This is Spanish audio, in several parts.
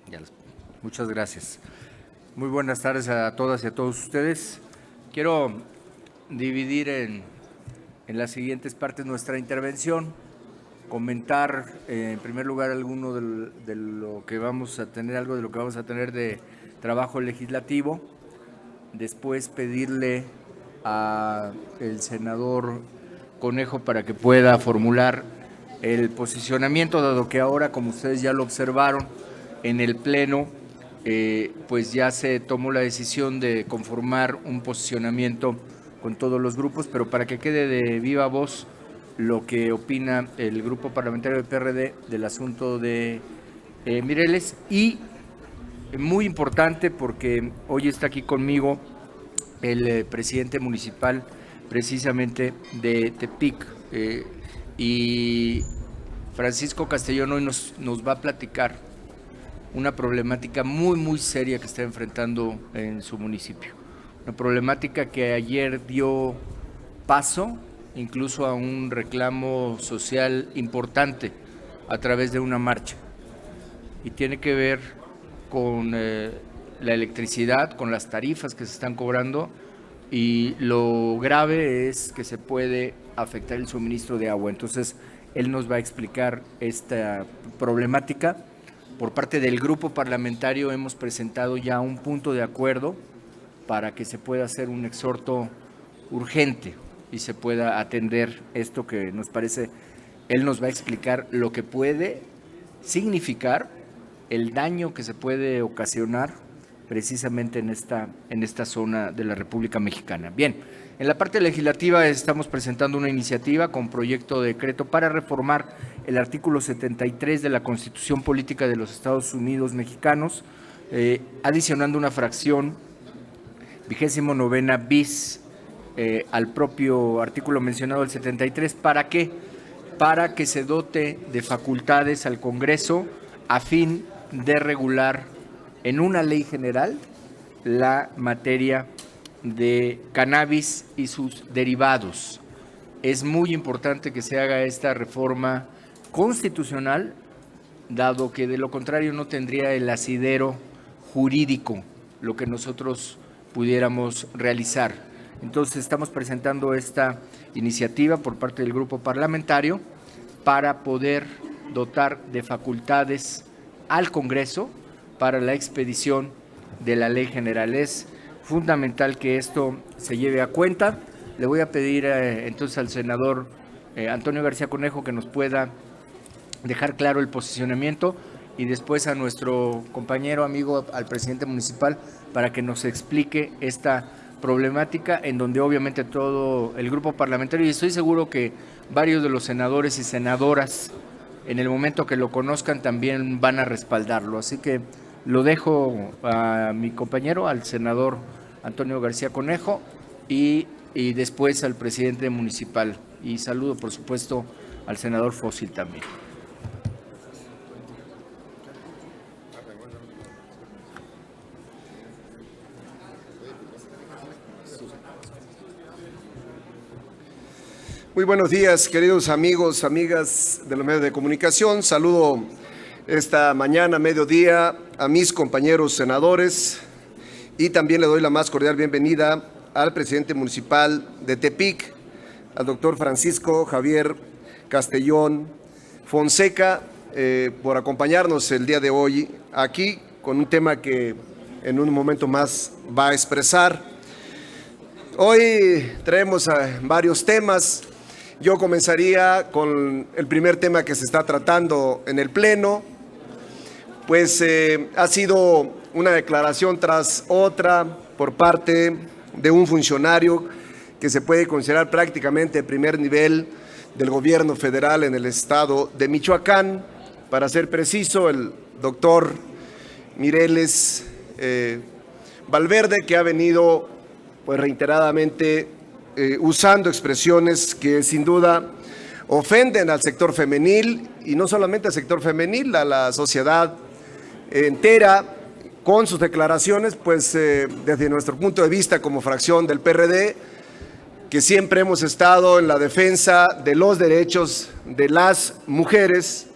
Ya los- Muchas gracias. Muy buenas tardes a todas y a todos ustedes. Quiero dividir en las siguientes partes nuestra intervención, comentar en primer lugar alguno de lo que vamos a tener, algo de lo que vamos a tener de trabajo legislativo, después pedirle al senador Conejo para que pueda formular el posicionamiento, dado que ahora, como ustedes ya lo observaron, en el Pleno, pues ya se tomó la decisión de conformar un posicionamiento con todos los grupos, pero para que quede de viva voz lo que opina el grupo parlamentario del PRD del asunto de Mireles. Y muy importante, porque hoy está aquí conmigo el presidente municipal precisamente de Tepic, y Francisco Castellón hoy nos va a platicar una problemática muy seria que está enfrentando en su municipio. Una problemática que ayer dio paso incluso a un reclamo social importante a través de una marcha. Y tiene que ver con la electricidad, con las tarifas que se están cobrando, y lo grave es que se puede afectar el suministro de agua. Entonces, él nos va a explicar esta problemática. Por parte del grupo parlamentario hemos presentado ya un punto de acuerdo para que se pueda hacer un exhorto urgente y se pueda atender esto que nos parece. Él nos va a explicar lo que puede significar, el daño que se puede ocasionar precisamente en esta zona de la República Mexicana. Bien, en la parte legislativa estamos presentando una iniciativa con proyecto de decreto para reformar el artículo 73 de la Constitución Política de los Estados Unidos Mexicanos, adicionando una fracción 29ª bis al propio artículo mencionado, el 73. ¿Para qué? Para que se dote de facultades al Congreso a fin de regular en una ley general la materia de cannabis y sus derivados. Es muy importante que se haga esta reforma constitucional, dado que de lo contrario no tendría el asidero jurídico lo que nosotros pudiéramos realizar. Entonces estamos presentando esta iniciativa por parte del grupo parlamentario para poder dotar de facultades al Congreso para la expedición de la ley general. Es fundamental que esto se lleve a cuenta. Le voy a pedir entonces al senador Antonio García Conejo que nos pueda dejar claro el posicionamiento, y después a nuestro compañero amigo, al presidente municipal, para que nos explique esta problemática, en donde obviamente todo el grupo parlamentario, y estoy seguro que varios de los senadores y senadoras, en el momento que lo conozcan, también van a respaldarlo. Así que lo dejo a mi compañero, al senador Antonio García Conejo, y después al presidente municipal. Y saludo, por supuesto, al senador Fósil también. Muy buenos días, queridos amigos, amigas de los medios de comunicación. Saludo esta mañana, mediodía, a mis compañeros senadores, y también le doy la más cordial bienvenida al presidente municipal de Tepic, al doctor Francisco Javier Castellón Fonseca, por acompañarnos el día de hoy aquí con un tema que en un momento más va a expresar. Hoy traemos varios temas. Yo comenzaría con el primer tema que se está tratando en el Pleno, pues ha sido una declaración tras otra por parte de un funcionario que se puede considerar prácticamente de primer nivel del gobierno federal en el estado de Michoacán, para ser preciso, el doctor Mireles Valverde, que ha venido pues reiteradamente usando expresiones que sin duda ofenden al sector femenil, y no solamente al sector femenil, a la sociedad entera, con sus declaraciones, pues desde nuestro punto de vista como fracción del PRD, que siempre hemos estado en la defensa de los derechos de las mujeres,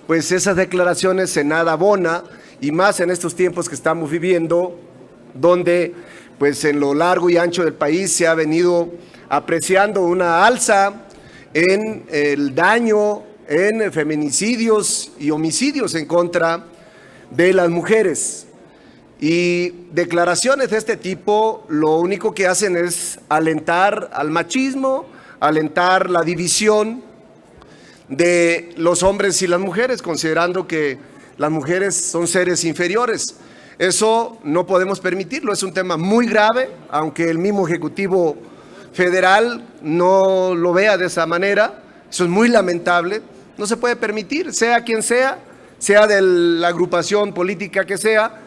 pues esas declaraciones en nada abona y más en estos tiempos que estamos viviendo, donde pues en lo largo y ancho del país se ha venido apreciando una alza en el daño, en feminicidios y homicidios en contra de las mujeres. Y declaraciones de este tipo lo único que hacen es alentar al machismo, alentar la división de los hombres y las mujeres, considerando que las mujeres son seres inferiores. Eso no podemos permitirlo, es un tema muy grave, aunque el mismo Ejecutivo Federal no lo vea de esa manera. Eso es muy lamentable, no se puede permitir, sea quien sea de la agrupación política que sea,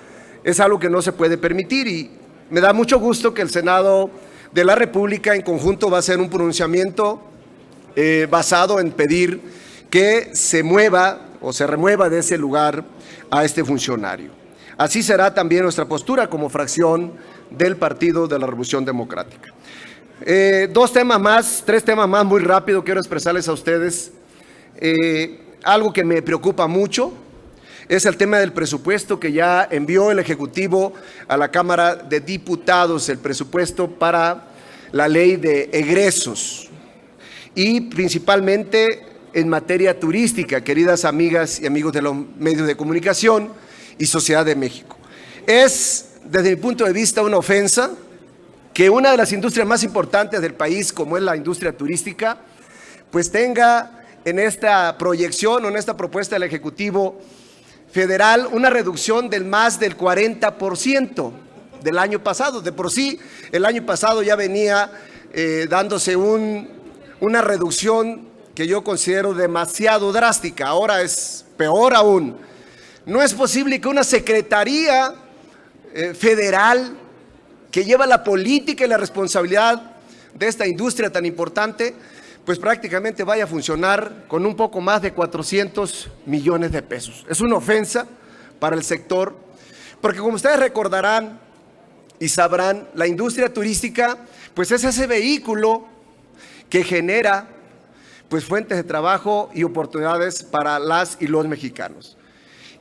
es algo que no se puede permitir. Y me da mucho gusto que el Senado de la República en conjunto va a hacer un pronunciamiento basado en pedir que se mueva o se remueva de ese lugar a este funcionario. Así será también nuestra postura como fracción del Partido de la Revolución Democrática. Tres temas más muy rápido quiero expresarles a ustedes. Algo que me preocupa mucho es el tema del presupuesto que ya envió el Ejecutivo a la Cámara de Diputados, el presupuesto para la ley de egresos y principalmente en materia turística, queridas amigas y amigos de los medios de comunicación y Sociedad de México. Es, desde mi punto de vista, una ofensa que una de las industrias más importantes del país, como es la industria turística, pues tenga en esta proyección o en esta propuesta del Ejecutivo Federal una reducción del más del 40% del año pasado. De por sí, el año pasado ya venía dándose una reducción que yo considero demasiado drástica. Ahora es peor aún. No es posible que una secretaría federal que lleva la política y la responsabilidad de esta industria tan importante, pues prácticamente vaya a funcionar con un poco más de 400 millones de pesos. Es una ofensa para el sector, porque como ustedes recordarán y sabrán, la industria turística pues es ese vehículo que genera pues fuentes de trabajo y oportunidades para las y los mexicanos.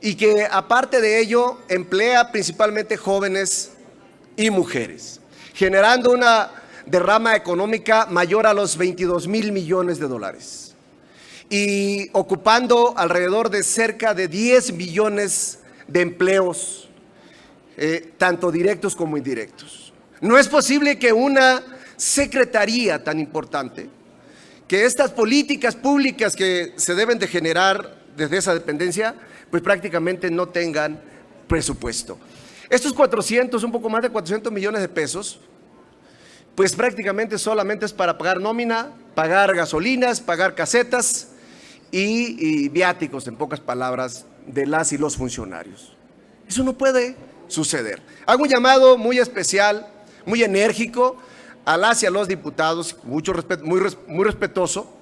Y que aparte de ello emplea principalmente jóvenes y mujeres, generando una derrama económica mayor a los 22,000 millones de dólares y ocupando alrededor de cerca de 10 millones de empleos, tanto directos como indirectos. No es posible que una secretaría tan importante, que estas políticas públicas que se deben de generar desde esa dependencia, pues prácticamente no tengan presupuesto. Estos 400, un poco más de 400 millones de pesos, pues prácticamente solamente es para pagar nómina, pagar gasolinas, pagar casetas y viáticos, en pocas palabras, de las y los funcionarios. Eso no puede suceder. Hago un llamado muy especial, muy enérgico a las y a los diputados, mucho respeto, muy respetuoso,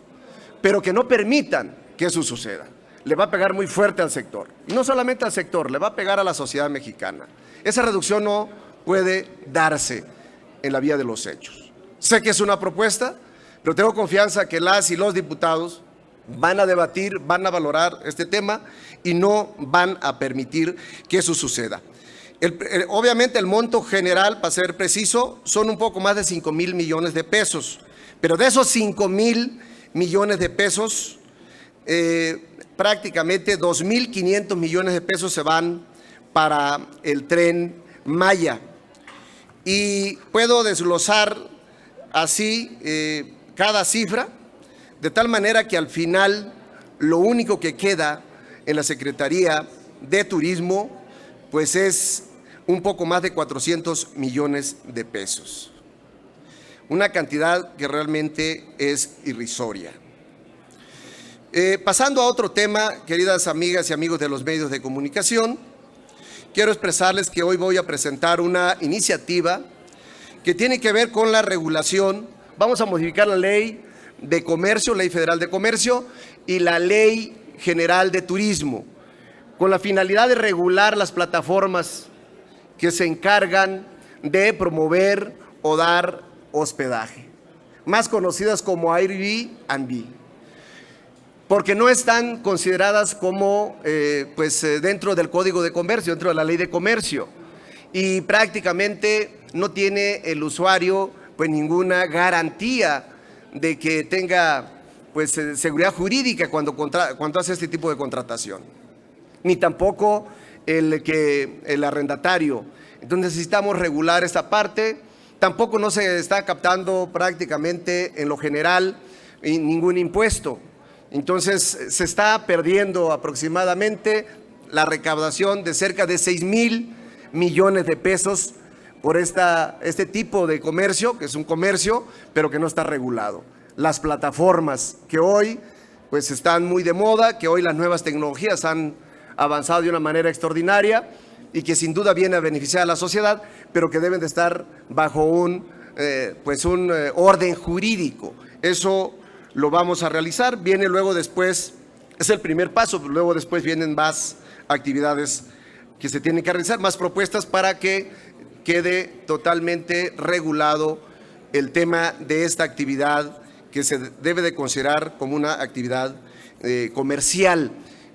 pero que no permitan que eso suceda. Le va a pegar muy fuerte al sector. Y no solamente al sector, le va a pegar a la sociedad mexicana. Esa reducción no puede darse en la vía de los hechos. Sé que es una propuesta, pero tengo confianza que las y los diputados van a debatir, van a valorar este tema y no van a permitir que eso suceda. Obviamente el monto general, para ser preciso, son un poco más de 5,000 millones de pesos, pero de esos 5,000 millones de pesos, prácticamente 2,500 millones de pesos se van para el Tren Maya. Y puedo desglosar así cada cifra, de tal manera que al final lo único que queda en la Secretaría de Turismo pues es un poco más de 400 millones de pesos. Una cantidad que realmente es irrisoria. Pasando a otro tema, queridas amigas y amigos de los medios de comunicación, quiero expresarles que hoy voy a presentar una iniciativa que tiene que ver con la regulación. Vamos a modificar la ley de comercio, ley federal de comercio y la ley general de turismo, con la finalidad de regular las plataformas que se encargan de promover o dar hospedaje, más conocidas como Airbnb. porque no están consideradas como dentro del Código de Comercio, dentro de la Ley de Comercio, y prácticamente no tiene el usuario pues ninguna garantía de que tenga seguridad jurídica cuando hace este tipo de contratación, ni tampoco el arrendatario. Entonces necesitamos regular esta parte. Tampoco no se está captando prácticamente en lo general ningún impuesto. Entonces se está perdiendo aproximadamente la recaudación de cerca de 6,000 millones de pesos por este tipo de comercio, que es un comercio, pero que no está regulado. Las plataformas que hoy pues están muy de moda, que hoy las nuevas tecnologías han avanzado de una manera extraordinaria y que sin duda viene a beneficiar a la sociedad, pero que deben de estar bajo un orden jurídico. Eso lo vamos a realizar. Viene luego después, es el primer paso, pero luego después vienen más actividades que se tienen que realizar, más propuestas para que quede totalmente regulado el tema de esta actividad que se debe de considerar como una actividad comercial,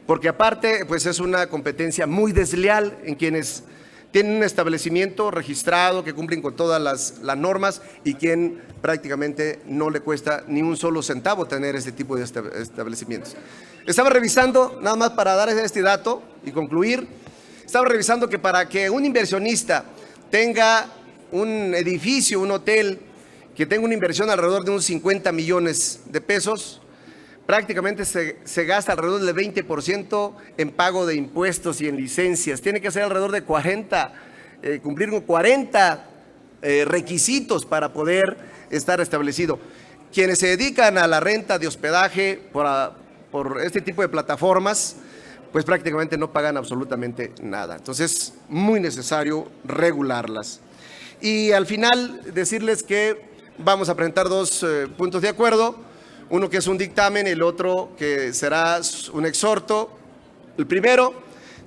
porque aparte pues es una competencia muy desleal en quienes tienen un establecimiento registrado que cumplen con todas las normas y quien prácticamente no le cuesta ni un solo centavo tener este tipo de establecimientos. Estaba revisando, nada más para dar este dato y concluir, estaba revisando que para que un inversionista tenga un edificio, un hotel, que tenga una inversión alrededor de unos 50 millones de pesos, prácticamente se gasta alrededor del 20% en pago de impuestos y en licencias. Tiene que ser alrededor de 40, cumplir con 40 requisitos para poder estar establecido. Quienes se dedican a la renta de hospedaje por este tipo de plataformas, pues prácticamente no pagan absolutamente nada. Entonces es muy necesario regularlas. Y al final decirles que vamos a presentar dos puntos de acuerdo, uno que es un dictamen, el otro que será un exhorto. El primero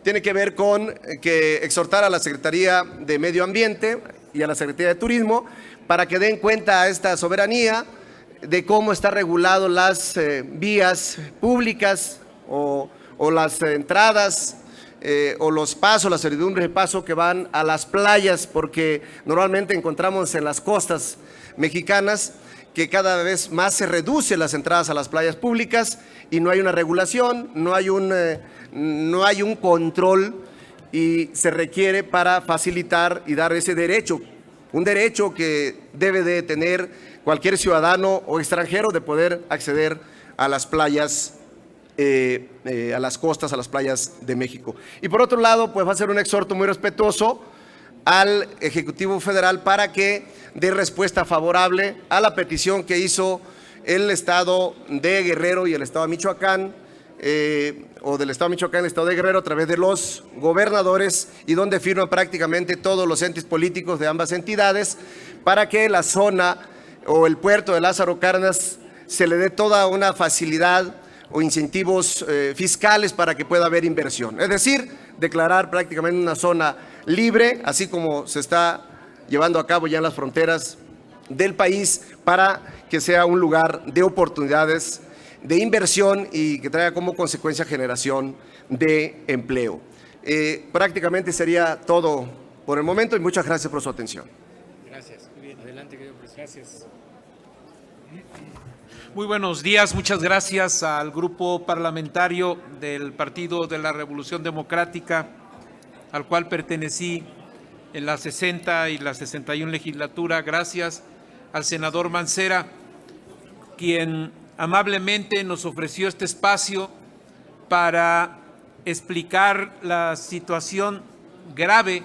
tiene que ver con que exhortar a la Secretaría de Medio Ambiente y a la Secretaría de Turismo para que den cuenta a esta soberanía de cómo está regulado las vías públicas o las entradas o los pasos, las servidumbres de paso que van a las playas, porque normalmente encontramos en las costas mexicanas que cada vez más se reducen las entradas a las playas públicas y no hay una regulación, no hay un control, y se requiere para facilitar y dar ese derecho, un derecho que debe de tener cualquier ciudadano o extranjero de poder acceder a las playas, a las costas, a las playas de México. Y por otro lado, pues va a ser un exhorto muy respetuoso al Ejecutivo Federal para que dé respuesta favorable a la petición que hizo el Estado de Guerrero y el Estado de Michoacán, o del Estado de Michoacán, el Estado de Guerrero, a través de los gobernadores, y donde firman prácticamente todos los entes políticos de ambas entidades, para que la zona o el puerto de Lázaro Cárdenas se le dé toda una facilidad o incentivos fiscales para que pueda haber inversión. Es decir, declarar prácticamente una zona libre, así como se está llevando a cabo ya en las fronteras del país, para que sea un lugar de oportunidades de inversión y que traiga como consecuencia generación de empleo. Prácticamente sería todo por el momento y muchas gracias por su atención. Gracias. Muy bien. Adelante, querido presidente. Gracias. Muy buenos días, muchas gracias al grupo parlamentario del Partido de la Revolución Democrática, al cual pertenecí en la 60 y la 61 legislatura. Gracias al senador Mancera, quien amablemente nos ofreció este espacio para explicar la situación grave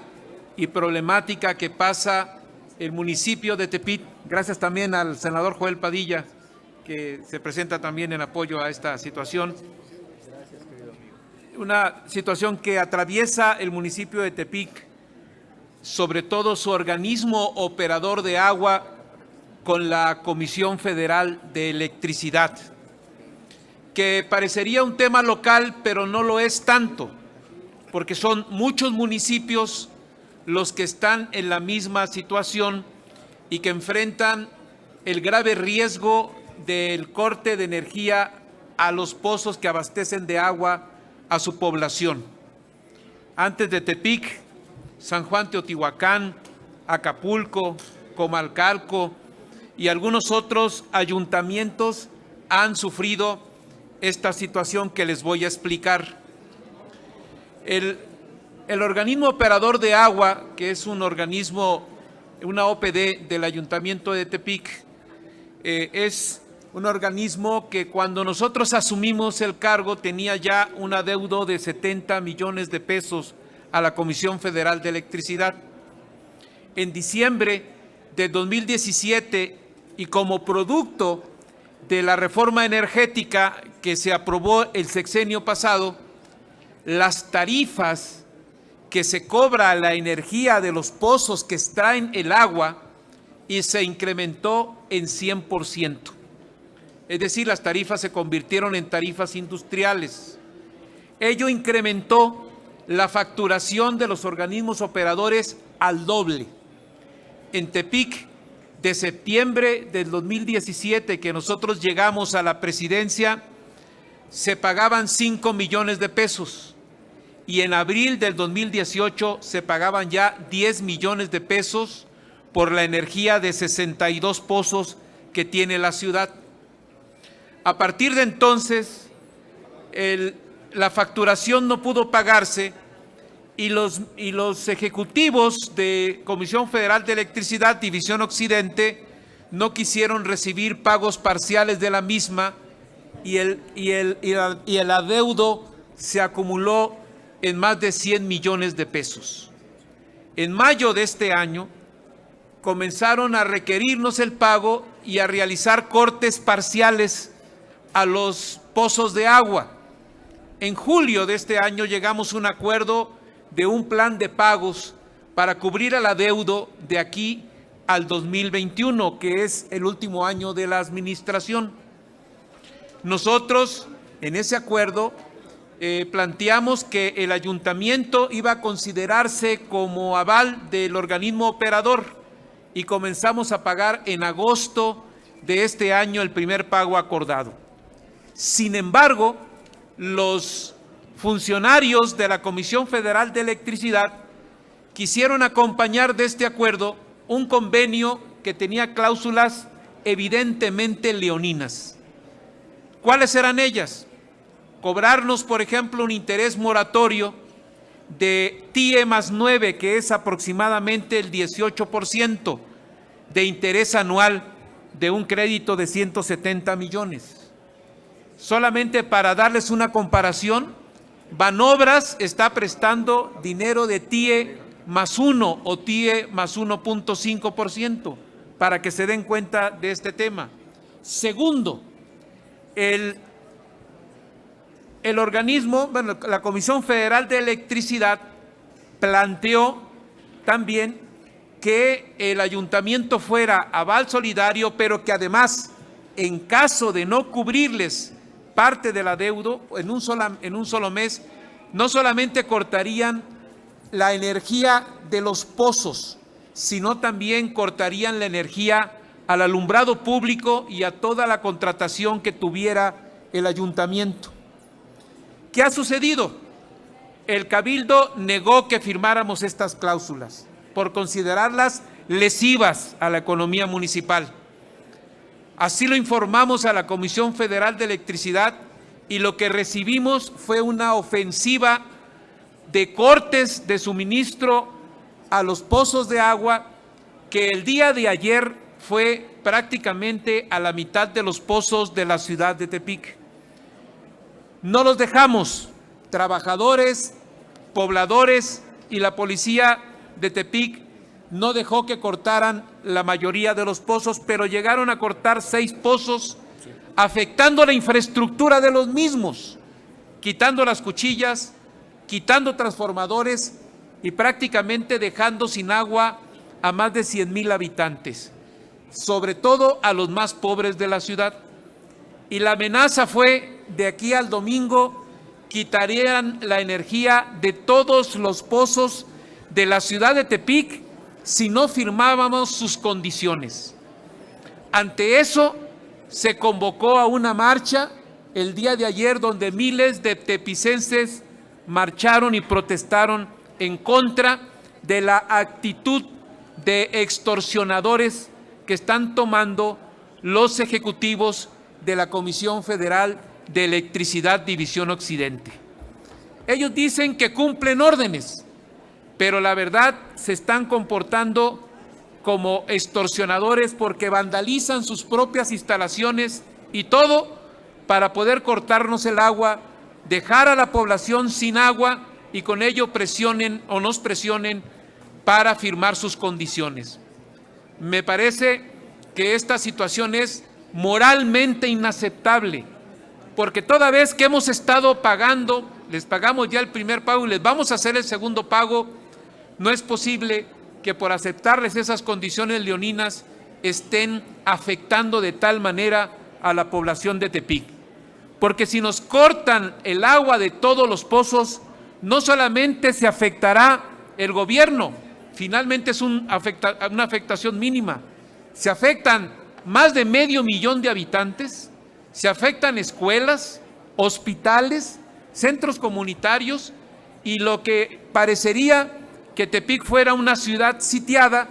y problemática que pasa el municipio de Tepic. Gracias también al senador Joel Padilla, que se presenta también en apoyo a esta situación. Una situación que atraviesa el municipio de Tepic, sobre todo su organismo operador de agua, con la Comisión Federal de Electricidad, que parecería un tema local, pero no lo es tanto, porque son muchos municipios los que están en la misma situación y que enfrentan el grave riesgo del corte de energía a los pozos que abastecen de agua a su población. Antes de Tepic, San Juan Teotihuacán, Acapulco, Comalcalco y algunos otros ayuntamientos han sufrido esta situación que les voy a explicar. El organismo operador de agua, que es un organismo, una OPD del Ayuntamiento de Tepic, es un organismo que cuando nosotros asumimos el cargo tenía ya un adeudo de 70 millones de pesos a la Comisión Federal de Electricidad. En diciembre de 2017 y como producto de la reforma energética que se aprobó el sexenio pasado, las tarifas que se cobra a la energía de los pozos que extraen el agua y se incrementó en 100%. Es decir, las tarifas se convirtieron en tarifas industriales. Ello incrementó la facturación de los organismos operadores al doble. En Tepic, de septiembre del 2017, que nosotros llegamos a la presidencia, se pagaban 5 millones de pesos y en abril del 2018 se pagaban ya 10 millones de pesos por la energía de 62 pozos que tiene la ciudad. A partir de entonces, la facturación no pudo pagarse y los ejecutivos de Comisión Federal de Electricidad, División Occidente, no quisieron recibir pagos parciales de la misma y el adeudo se acumuló en más de 100 millones de pesos. En mayo de este año comenzaron a requerirnos el pago y a realizar cortes parciales a los pozos de agua. En julio de este año llegamos a un acuerdo de un plan de pagos para cubrir el adeudo de aquí al 2021, que es el último año de la administración. Nosotros, en ese acuerdo, planteamos que el ayuntamiento iba a considerarse como aval del organismo operador y comenzamos a pagar en agosto de este año el primer pago acordado. Sin embargo, los funcionarios de la Comisión Federal de Electricidad quisieron acompañar de este acuerdo un convenio que tenía cláusulas evidentemente leoninas. ¿Cuáles eran ellas? Cobrarnos, por ejemplo, un interés moratorio de TIE más 9, que es aproximadamente el 18% de interés anual de un crédito de 170 millones. Solamente para darles una comparación, Banobras está prestando dinero de TIE más 1 o TIE más 1.5%, para que se den cuenta de este tema. Segundo, el organismo, bueno, la Comisión Federal de Electricidad planteó también que el ayuntamiento fuera aval solidario, pero que además, en caso de no cubrirles parte del adeudo en un solo mes, no solamente cortarían la energía de los pozos, sino también cortarían la energía al alumbrado público y a toda la contratación que tuviera el ayuntamiento. ¿Qué ha sucedido? El Cabildo negó que firmáramos estas cláusulas por considerarlas lesivas a la economía municipal. Así lo informamos a la Comisión Federal de Electricidad y lo que recibimos fue una ofensiva de cortes de suministro a los pozos de agua que el día de ayer fue prácticamente a la mitad de los pozos de la ciudad de Tepic. No los dejamos, trabajadores, pobladores y la policía de Tepic no dejó que cortaran la mayoría de los pozos, pero llegaron a cortar 6 pozos, afectando la infraestructura de los mismos, quitando las cuchillas, quitando transformadores y prácticamente dejando sin agua a más de 100,000 habitantes, sobre todo a los más pobres de la ciudad. Y la amenaza fue, de aquí al domingo, quitarían la energía de todos los pozos de la ciudad de Tepic si no firmábamos sus condiciones. Ante eso, se convocó a una marcha el día de ayer, donde miles de tepicenses marcharon y protestaron en contra de la actitud de extorsionadores que están tomando los ejecutivos de la Comisión Federal de Electricidad División Occidente. Ellos dicen que cumplen órdenes, pero la verdad se están comportando como extorsionadores porque vandalizan sus propias instalaciones y todo para poder cortarnos el agua, dejar a la población sin agua y con ello presionen o nos presionen para firmar sus condiciones. Me parece que esta situación es moralmente inaceptable, porque toda vez que hemos estado pagando, les pagamos ya el primer pago y les vamos a hacer el segundo pago, no es posible que por aceptarles esas condiciones leoninas estén afectando de tal manera a la población de Tepic. Porque si nos cortan el agua de todos los pozos, no solamente se afectará el gobierno, finalmente es una afectación mínima, se afectan más de 500,000 de habitantes, se afectan escuelas, hospitales, centros comunitarios y lo que parecería que Tepic fuera una ciudad sitiada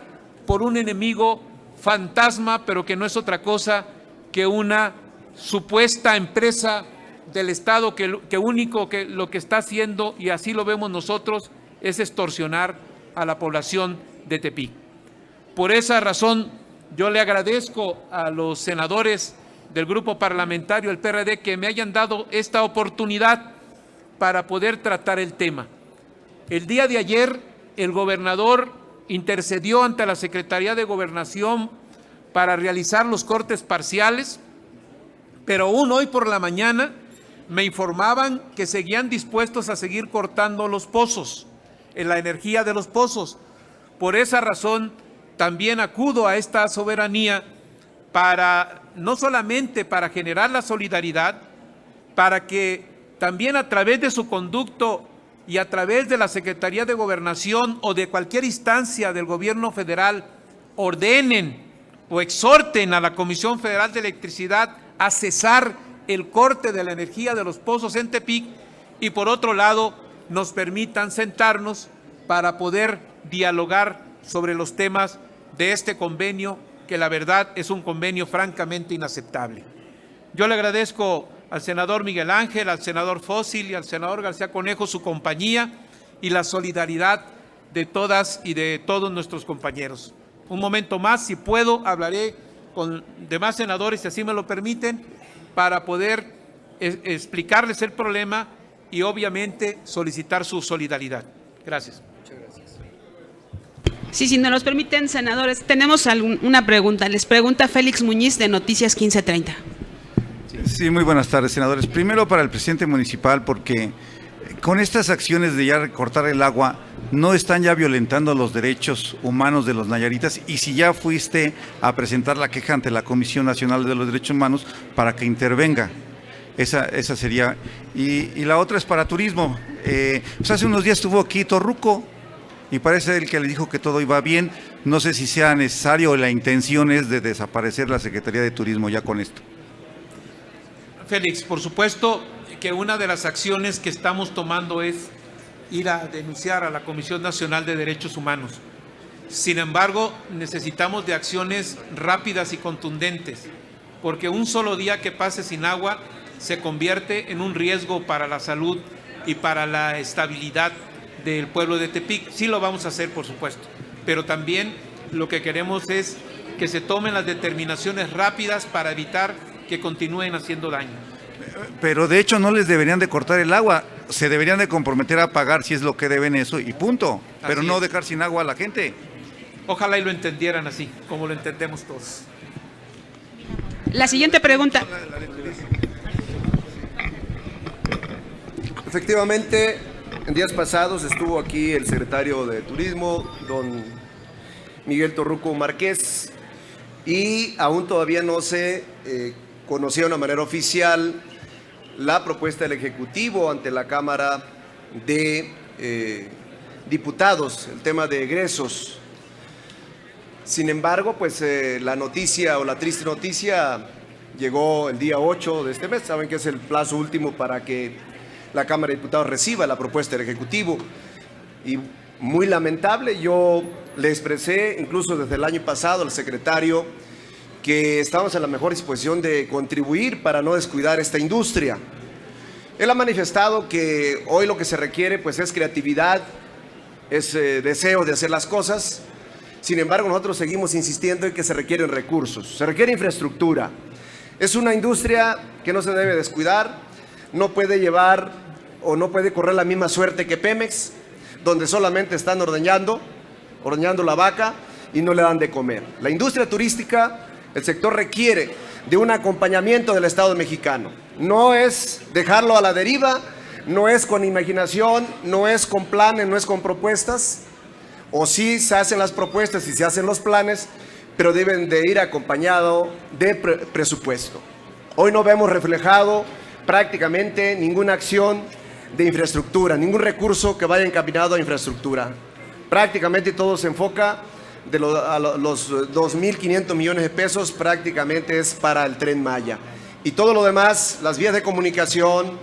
por un enemigo fantasma, pero que no es otra cosa que una supuesta empresa del Estado que lo que está haciendo, y así lo vemos nosotros, es extorsionar a la población de Tepic. Por esa razón, yo le agradezco a los senadores del grupo parlamentario del PRD que me hayan dado esta oportunidad para poder tratar el tema. El día de ayer, el gobernador intercedió ante la Secretaría de Gobernación para realizar los cortes parciales, pero aún hoy por la mañana me informaban que seguían dispuestos a seguir cortando los pozos, la energía de los pozos. Por esa razón, también acudo a esta soberanía para, no solamente para generar la solidaridad, para que también a través de su conducto y a través de la Secretaría de Gobernación o de cualquier instancia del gobierno federal ordenen o exhorten a la Comisión Federal de Electricidad a cesar el corte de la energía de los pozos en Tepic y por otro lado nos permitan sentarnos para poder dialogar sobre los temas de este convenio, que la verdad es un convenio francamente inaceptable. Yo le agradezco al senador Miguel Ángel, al senador Fósil y al senador García Conejo su compañía y la solidaridad de todas y de todos nuestros compañeros. Un momento más, si puedo, hablaré con demás senadores, si así me lo permiten, para poder explicarles el problema y obviamente solicitar su solidaridad. Gracias. Sí, si nos los permiten, senadores, tenemos una pregunta. Les pregunta Félix Muñiz de Noticias 1530. Sí, muy buenas tardes, senadores. Primero para el presidente municipal, porque con estas acciones de ya cortar el agua, no están ya violentando los derechos humanos de los nayaritas, y si ya fuiste a presentar la queja ante la Comisión Nacional de los Derechos Humanos para que intervenga. Esa sería. Y la otra es para turismo. Pues hace unos días estuvo aquí Torruco y parece el que le dijo que todo iba bien. No sé si sea necesario o la intención es de desaparecer la Secretaría de Turismo ya con esto. Félix, por supuesto que una de las acciones que estamos tomando es ir a denunciar a la Comisión Nacional de Derechos Humanos. Sin embargo, necesitamos de acciones rápidas y contundentes, porque un solo día que pase sin agua se convierte en un riesgo para la salud y para la estabilidad del pueblo de Tepic. Sí lo vamos a hacer, por supuesto, pero también lo que queremos es que se tomen las determinaciones rápidas para evitar que continúen haciendo daño. Pero de hecho no les deberían de cortar el agua, se deberían de comprometer a pagar si es lo que deben eso y punto, pero no dejar sin agua a la gente. Ojalá y lo entendieran así, como lo entendemos todos. La siguiente pregunta. Efectivamente, en días pasados estuvo aquí el secretario de Turismo, don Miguel Torruco Márquez, y aún todavía no se conocía de una manera oficial la propuesta del Ejecutivo ante la Cámara de Diputados, el tema de egresos. Sin embargo, pues la noticia o la triste noticia llegó el día 8 de este mes. Saben que es el plazo último para que la Cámara de Diputados reciba la propuesta del Ejecutivo. Y muy lamentable, yo le expresé incluso desde el año pasado al secretario que estamos en la mejor disposición de contribuir para no descuidar esta industria. Él ha manifestado que hoy lo que se requiere pues es creatividad, es deseo de hacer las cosas. Sin embargo, nosotros seguimos insistiendo en que se requieren recursos, se requiere infraestructura. Es una industria que no se debe descuidar, no puede llevar o no puede correr la misma suerte que Pemex, donde solamente están ordeñando la vaca y no le dan de comer. La industria turística, el sector requiere de un acompañamiento del Estado mexicano. No es dejarlo a la deriva, no es con imaginación, no es con planes, no es con propuestas. O sí se hacen las propuestas y se hacen los planes, pero deben de ir acompañado de presupuesto. Hoy no vemos reflejado prácticamente ninguna acción de infraestructura, ningún recurso que vaya encaminado a infraestructura. Prácticamente todo se enfoca a los 2.500 millones de pesos, prácticamente es para el Tren Maya. Y todo lo demás, las vías de comunicación,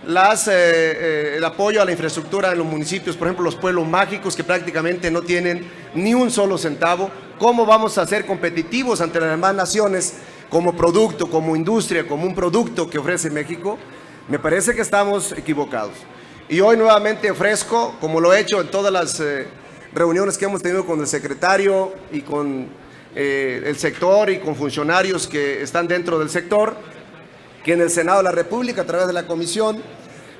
el apoyo a la infraestructura en los municipios, por ejemplo, los pueblos mágicos que prácticamente no tienen ni un solo centavo. ¿Cómo vamos a ser competitivos ante las demás naciones como producto, como industria, como un producto que ofrece México? Me parece que estamos equivocados. Y hoy nuevamente ofrezco, como lo he hecho en todas las reuniones que hemos tenido con el secretario y con el sector y con funcionarios que están dentro del sector, que en el Senado de la República, a través de la comisión,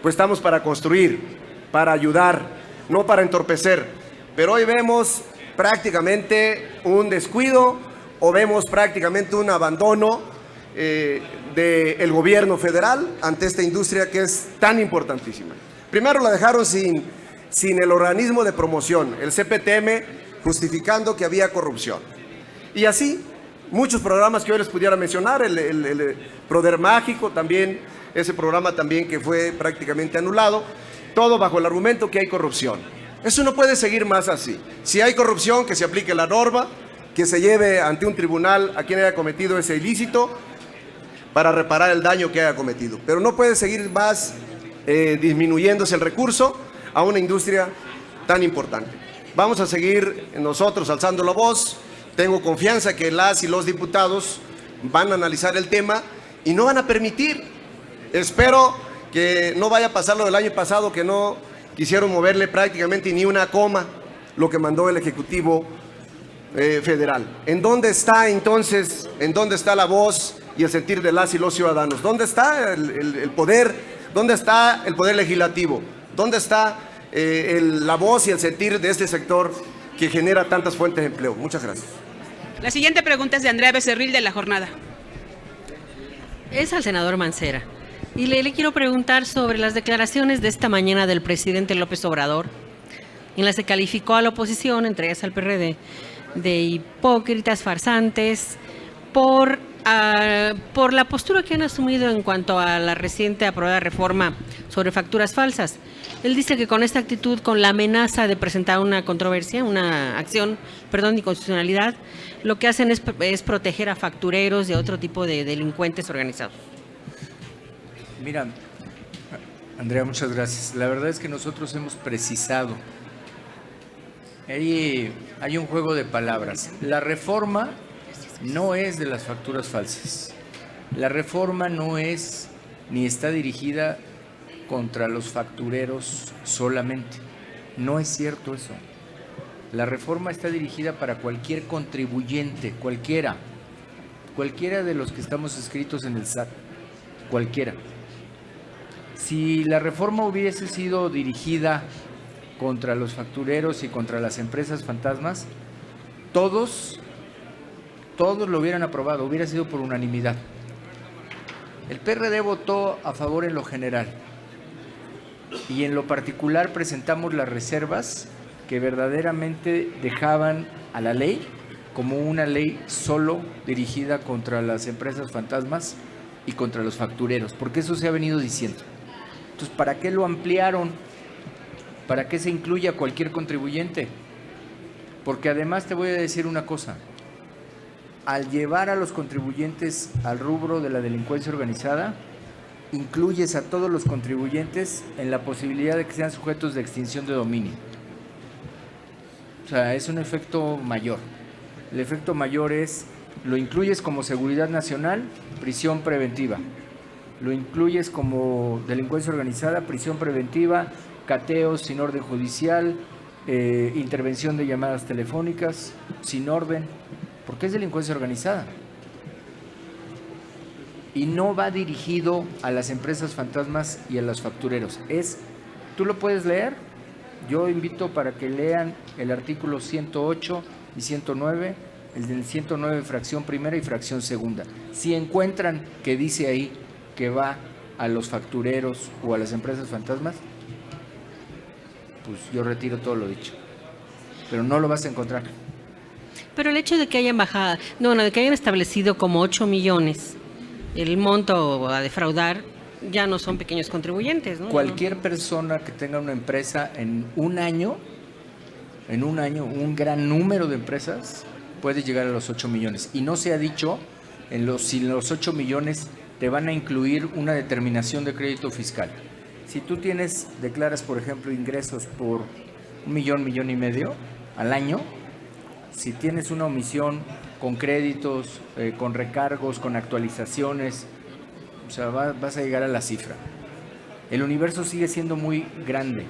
pues estamos para construir, para ayudar, no para entorpecer. Pero hoy vemos prácticamente un descuido o vemos prácticamente un abandono del gobierno federal ante esta industria que es tan importantísima. Primero la dejaron sin el organismo de promoción, el CPTM, justificando que había corrupción. Y así, muchos programas que hoy les pudiera mencionar, el Proder Mágico también, ese programa también que fue prácticamente anulado, todo bajo el argumento que hay corrupción. Eso no puede seguir más así. Si hay corrupción, que se aplique la norma, que se lleve ante un tribunal a quien haya cometido ese ilícito para reparar el daño que haya cometido. Pero no puede seguir más disminuyéndose el recurso a una industria tan importante. Vamos a seguir nosotros alzando la voz. Tengo confianza que las y los diputados van a analizar el tema y no van a permitir. Espero que no vaya a pasar lo del año pasado, que no quisieron moverle prácticamente ni una coma lo que mandó el Ejecutivo Federal. ¿En dónde está entonces, en dónde está la voz y el sentir de las y los ciudadanos? ¿Dónde está el poder? ¿Dónde está el poder legislativo? ¿Dónde está la voz y el sentir de este sector que genera tantas fuentes de empleo? Muchas gracias. La siguiente pregunta es de Andrea Becerril, de La Jornada. Es al senador Mancera. Y le quiero preguntar sobre las declaraciones de esta mañana del presidente López Obrador, en las que calificó a la oposición, entre ellas al PRD, de hipócritas, farsantes, por la postura que han asumido en cuanto a la reciente aprobada reforma sobre facturas falsas. Él dice que con esta actitud, con la amenaza de presentar una controversia, una acción, de inconstitucionalidad, lo que hacen es proteger a factureros y a otro tipo de delincuentes organizados. Mira, Andrea, muchas gracias. La verdad es que nosotros hemos precisado. Hay un juego de palabras. La reforma no es de las facturas falsas. La reforma no es ni está dirigida contra los factureros solamente. No es cierto eso. La reforma está dirigida para cualquier contribuyente, cualquiera de los que estamos inscritos en el SAT, cualquiera. Si la reforma hubiese sido dirigida contra los factureros y contra las empresas fantasmas, todos lo hubieran aprobado, hubiera sido por unanimidad. El PRD votó a favor en lo general y en lo particular presentamos las reservas que verdaderamente dejaban a la ley como una ley solo dirigida contra las empresas fantasmas y contra los factureros, porque eso se ha venido diciendo. Entonces, ¿para qué lo ampliaron? ¿Para qué se incluye a cualquier contribuyente? Porque además te voy a decir una cosa. al llevar a los contribuyentes al rubro de la delincuencia organizada, incluyes a todos los contribuyentes en la posibilidad de que sean sujetos de extinción de dominio. O sea, es un efecto mayor. El efecto mayor es, lo incluyes como seguridad nacional, prisión preventiva. Lo incluyes como delincuencia organizada, prisión preventiva, cateos sin orden judicial, intervención de llamadas telefónicas sin orden, porque es delincuencia organizada. Y no va dirigido a las empresas fantasmas y a los factureros. Tú lo puedes leer, yo invito para que lean el artículo 108 y 109, el del 109 fracción primera y fracción segunda. Si encuentran que dice ahí que va a los factureros o a las empresas fantasmas, pues yo retiro todo lo dicho. Pero no lo vas a encontrar. Pero el hecho de que hayan bajado, de que hayan establecido como 8 millones el monto a defraudar, ya no son pequeños contribuyentes, ¿no? Cualquier persona que tenga una empresa en un año, un gran número de empresas puede llegar a los 8 millones. Y no se ha dicho si los 8 millones te van a incluir una determinación de crédito fiscal. Si tú declaras, por ejemplo, ingresos por 1 millón, 1,5 millones al año, si tienes una omisión con créditos, con recargos, con actualizaciones, o sea, vas a llegar a la cifra. El universo sigue siendo muy grande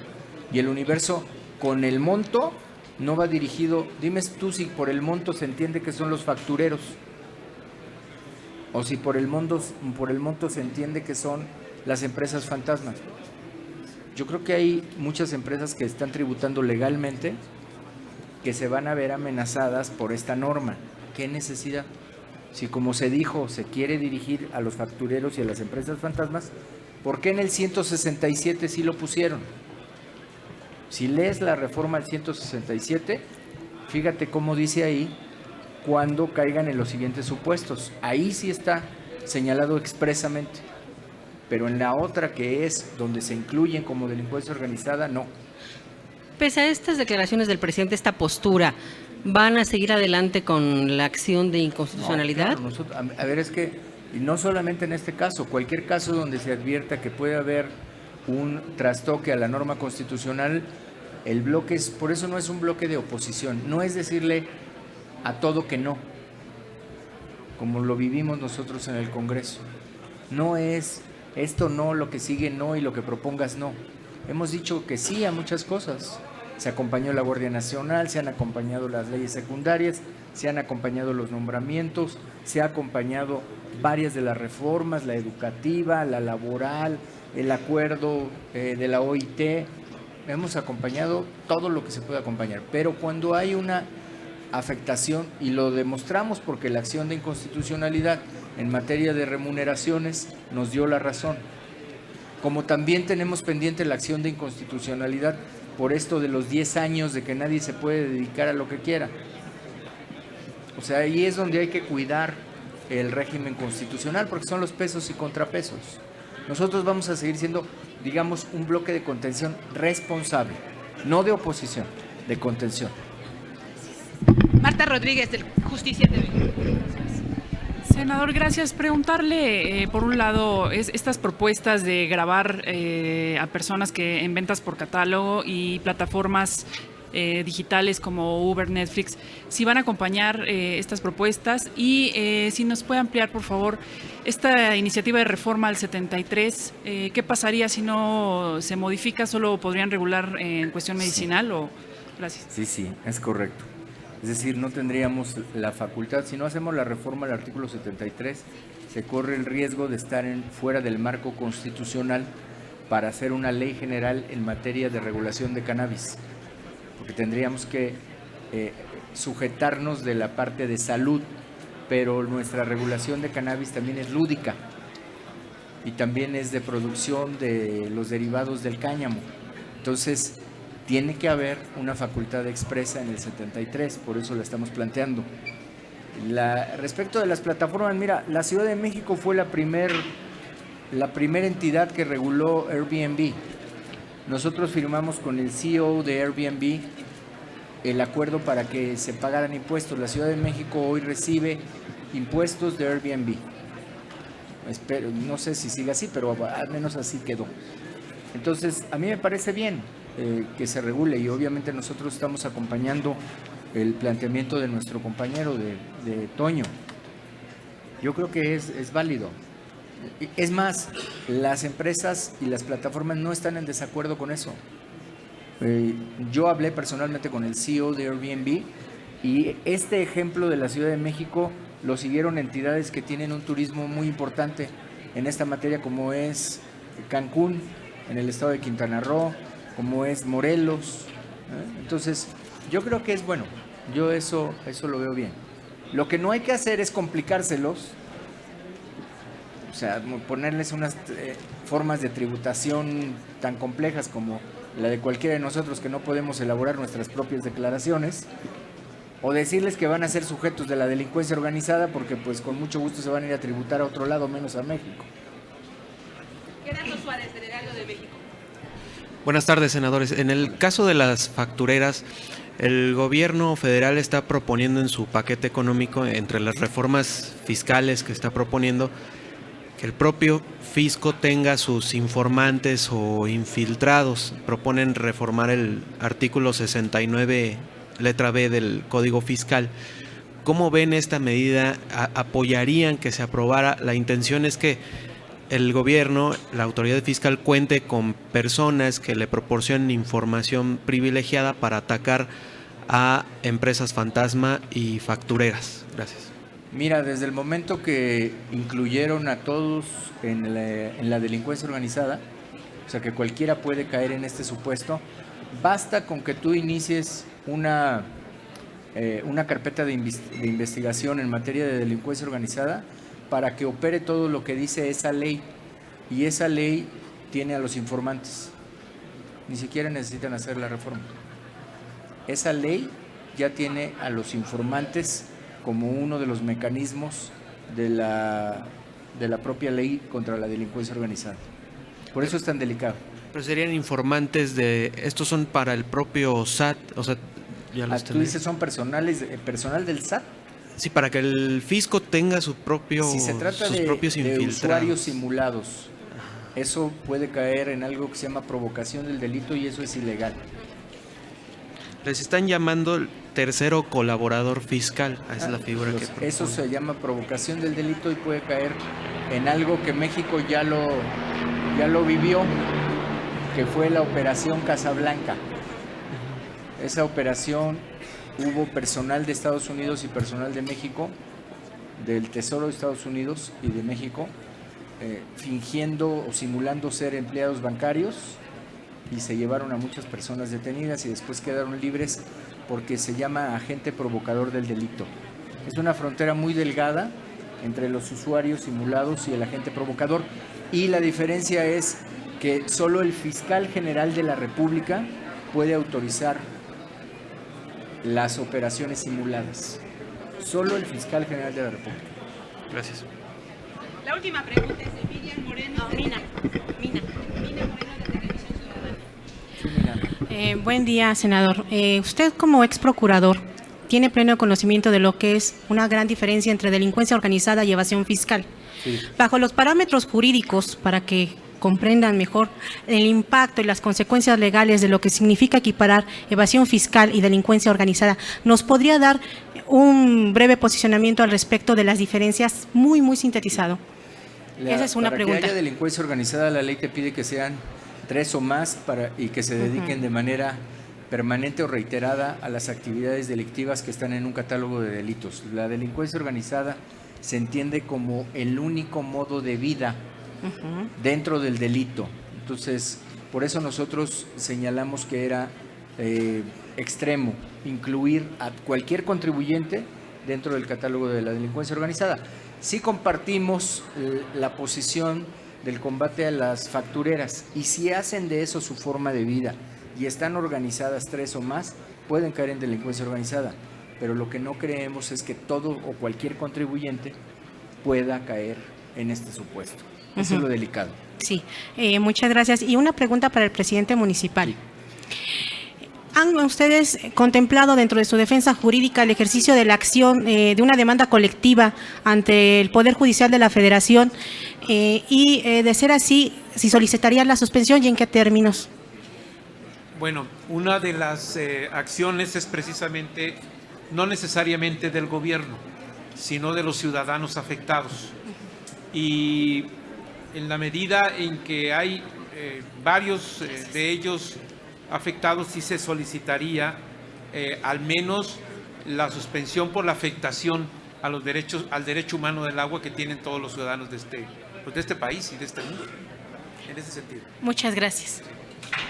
y el universo con el monto no va dirigido. Dime tú si por el monto se entiende que son los factureros o si por el monto se entiende que son las empresas fantasmas. Yo creo que hay muchas empresas que están tributando legalmente que se van a ver amenazadas por esta norma. ¿Qué necesidad? Si, como se dijo, se quiere dirigir a los factureros y a las empresas fantasmas, ¿por qué en el 167 sí lo pusieron? Si lees la reforma al 167, fíjate cómo dice ahí cuando caigan en los siguientes supuestos. Ahí sí está señalado expresamente. Pero en la otra, que es donde se incluyen como delincuencia organizada, no. Pese a estas declaraciones del presidente, esta postura, ¿van a seguir adelante con la acción de inconstitucionalidad? No, claro, a ver, es que, y no solamente en este caso, cualquier caso donde se advierta que puede haber un trastoque a la norma constitucional, el bloque por eso no es un bloque de oposición, no es decirle a todo que no, como lo vivimos nosotros en el Congreso. No es esto no, lo que sigue no y lo que propongas no. Hemos dicho que sí a muchas cosas. Se acompañó la Guardia Nacional, se han acompañado las leyes secundarias, se han acompañado los nombramientos, se ha acompañado varias de las reformas, la educativa, la laboral, el acuerdo de la OIT. Hemos acompañado todo lo que se puede acompañar, pero cuando hay una afectación, y lo demostramos porque la acción de inconstitucionalidad en materia de remuneraciones nos dio la razón, como también tenemos pendiente la acción de inconstitucionalidad por esto de los 10 años de que nadie se puede dedicar a lo que quiera. O sea, ahí es donde hay que cuidar el régimen constitucional, porque son los pesos y contrapesos. Nosotros vamos a seguir siendo, digamos, un bloque de contención responsable, no de oposición, de contención. Marta Rodríguez, del Justicia TV. Senador, gracias. Preguntarle, por un lado, estas propuestas de grabar a personas que en ventas por catálogo y plataformas digitales como Uber, Netflix, si van a acompañar estas propuestas y si nos puede ampliar, por favor, esta iniciativa de reforma al 73, ¿qué pasaría si no se modifica? ¿Solo podrían regular en cuestión medicinal? Sí. Gracias. Sí, es correcto. Es decir, no tendríamos la facultad, si no hacemos la reforma al artículo 73, se corre el riesgo de estar fuera del marco constitucional para hacer una ley general en materia de regulación de cannabis, porque tendríamos que sujetarnos de la parte de salud, pero nuestra regulación de cannabis también es lúdica y también es de producción de los derivados del cáñamo. Entonces, tiene que haber una facultad expresa en el 73, por eso la estamos planteando. Respecto de las plataformas, mira, la Ciudad de México fue la primera entidad que reguló Airbnb. Nosotros firmamos con el CEO de Airbnb el acuerdo para que se pagaran impuestos. La Ciudad de México hoy recibe impuestos de Airbnb. Espero, no sé si sigue así, pero al menos así quedó. Entonces, a mí me parece bien que se regule, y obviamente nosotros estamos acompañando el planteamiento de nuestro compañero de Toño. Yo creo que es válido. Es más, las empresas y las plataformas no están en desacuerdo con eso. Yo hablé personalmente con el CEO de Airbnb, y este ejemplo de la Ciudad de México lo siguieron entidades que tienen un turismo muy importante en esta materia, como es Cancún, en el estado de Quintana Roo, como es Morelos. Entonces, yo creo que es bueno. Yo eso lo veo bien. Lo que no hay que hacer es complicárselos, o sea, ponerles unas formas de tributación tan complejas como la de cualquiera de nosotros, que no podemos elaborar nuestras propias declaraciones, o decirles que van a ser sujetos de la delincuencia organizada, porque pues con mucho gusto se van a ir a tributar a otro lado, menos a México. Gerardo Suárez, del Heraldo de México. Buenas tardes, senadores. En el caso de las factureras, el gobierno federal está proponiendo en su paquete económico, entre las reformas fiscales que está proponiendo, que el propio fisco tenga sus informantes o infiltrados. Proponen reformar el artículo 69, letra B del Código Fiscal. ¿Cómo ven esta medida? ¿Apoyarían que se aprobara? La intención es que el gobierno, la autoridad fiscal, cuente con personas que le proporcionen información privilegiada para atacar a empresas fantasma y factureras. Gracias. Mira, desde el momento que incluyeron a todos en la delincuencia organizada, o sea que cualquiera puede caer en este supuesto, basta con que tú inicies una carpeta de investigación en materia de delincuencia organizada para que opere todo lo que dice esa ley, y esa ley tiene a los informantes. Ni siquiera necesitan hacer la reforma. Esa ley ya tiene a los informantes como uno de los mecanismos de la propia ley contra la delincuencia organizada. Por eso es tan delicado. Pero serían informantes de... ¿Estos son para el propio SAT? O sea, ya los ¿Tú dices son personal del SAT? Sí, para que el fisco tenga su propio, si se trata sus de propios infiltrados. Usuarios simulados, eso puede caer en algo que se llama provocación del delito, y eso es ilegal. Les están llamando el tercero colaborador fiscal. Esa es la figura que propone. Eso se llama provocación del delito y puede caer en algo que México ya lo vivió, que fue la Operación Casablanca. Esa operación hubo personal de Estados Unidos y personal de México, del Tesoro de Estados Unidos y de México, fingiendo o simulando ser empleados bancarios, y se llevaron a muchas personas detenidas y después quedaron libres porque se llama agente provocador del delito. Es una frontera muy delgada entre los usuarios simulados y el agente provocador, y la diferencia es que solo el fiscal general de la República puede autorizar las operaciones simuladas. Solo el fiscal general de la República. Gracias. La última pregunta es de Miriam Moreno. Mina Moreno, de Televisión Ciudadana. Buen día, senador. Usted, como ex procurador, tiene pleno conocimiento de lo que es una gran diferencia entre delincuencia organizada y evasión fiscal. Sí. Bajo los parámetros jurídicos, para que comprendan mejor el impacto y las consecuencias legales de lo que significa equiparar evasión fiscal y delincuencia organizada, ¿nos podría dar un breve posicionamiento al respecto de las diferencias, muy sintetizado? Esa es una pregunta. Para que haya delincuencia organizada, la ley te pide que sean 3 o más y que se dediquen de manera permanente o reiterada a las actividades delictivas que están en un catálogo de delitos. La delincuencia organizada se entiende como el único modo de vida dentro del delito. Entonces, por eso nosotros señalamos que era extremo incluir a cualquier contribuyente dentro del catálogo de la delincuencia organizada. Sí compartimos la posición del combate a las factureras, y si hacen de eso su forma de vida y están organizadas 3 o más, pueden caer en delincuencia organizada, pero lo que no creemos es que todo o cualquier contribuyente pueda caer en este supuesto. Eso es lo delicado. Sí, muchas gracias. Y una pregunta para el presidente municipal. Sí. ¿Han ustedes contemplado dentro de su defensa jurídica el ejercicio de la acción de una demanda colectiva ante el Poder Judicial de la Federación? Y de ser así, si solicitarían la suspensión y en qué términos. Bueno, una de las acciones es precisamente no necesariamente del gobierno, sino de los ciudadanos afectados. Y en la medida en que hay varios de ellos afectados, sí se solicitaría al menos la suspensión por la afectación a los derechos, al derecho humano del agua que tienen todos los ciudadanos de este país y de este mundo, en ese sentido. Muchas gracias.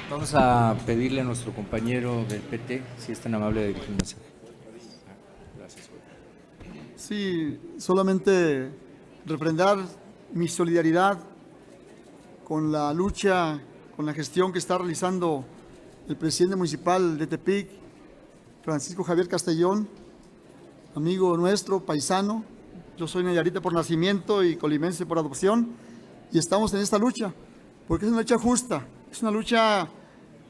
Vamos a pedirle a nuestro compañero del PT, si es tan amable, de dirigir un mensaje. Gracias. Sí, solamente refrendar mi solidaridad con la lucha, con la gestión que está realizando el presidente municipal de Tepic, Francisco Javier Castellón, amigo nuestro, paisano. Yo soy nayarita por nacimiento y colimense por adopción, y estamos en esta lucha, porque es una lucha justa, es una lucha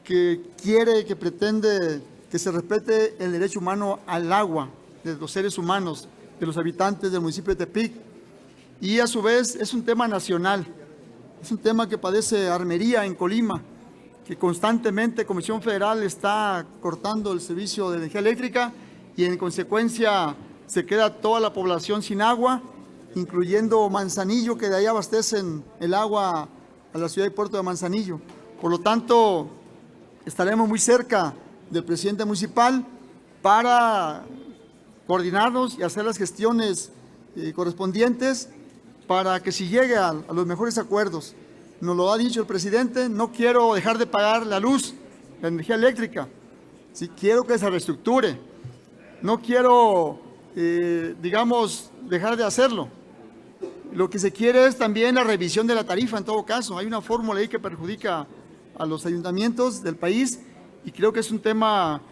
que quiere, que pretende que se respete el derecho humano al agua de los seres humanos, de los habitantes del municipio de Tepic, y a su vez es un tema nacional, es un tema que padece Armería en Colima, que constantemente Comisión Federal está cortando el servicio de energía eléctrica y en consecuencia se queda toda la población sin agua, incluyendo Manzanillo, que de ahí abastecen el agua a la ciudad y puerto de Manzanillo. Por lo tanto, estaremos muy cerca del presidente municipal para coordinarnos y hacer las gestiones correspondientes para que se llegue a los mejores acuerdos. Nos lo ha dicho el presidente, no quiero dejar de pagar la luz, la energía eléctrica, sí quiero que se reestructure, no quiero, digamos, dejar de hacerlo. Lo que se quiere es también la revisión de la tarifa en todo caso. Hay una fórmula ahí que perjudica a los ayuntamientos del país y creo que es un tema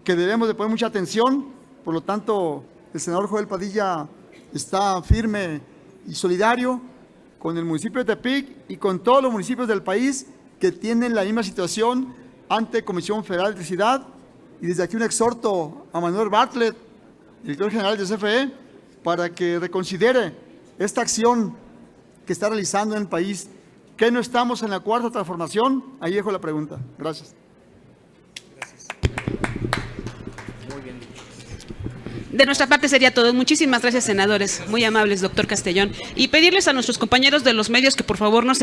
que debemos de poner mucha atención. Por lo tanto, el senador Joel Padilla está firme y solidario con el municipio de Tepic y con todos los municipios del país que tienen la misma situación ante Comisión Federal de Electricidad. Y desde aquí un exhorto a Manuel Bartlett, director general de CFE, para que reconsidere esta acción que está realizando en el país. ¿Que no estamos en la cuarta transformación? Ahí dejo la pregunta. Gracias. De nuestra parte sería todo. Muchísimas gracias, senadores. Muy amables, doctor Castellón. Y pedirles a nuestros compañeros de los medios que por favor no se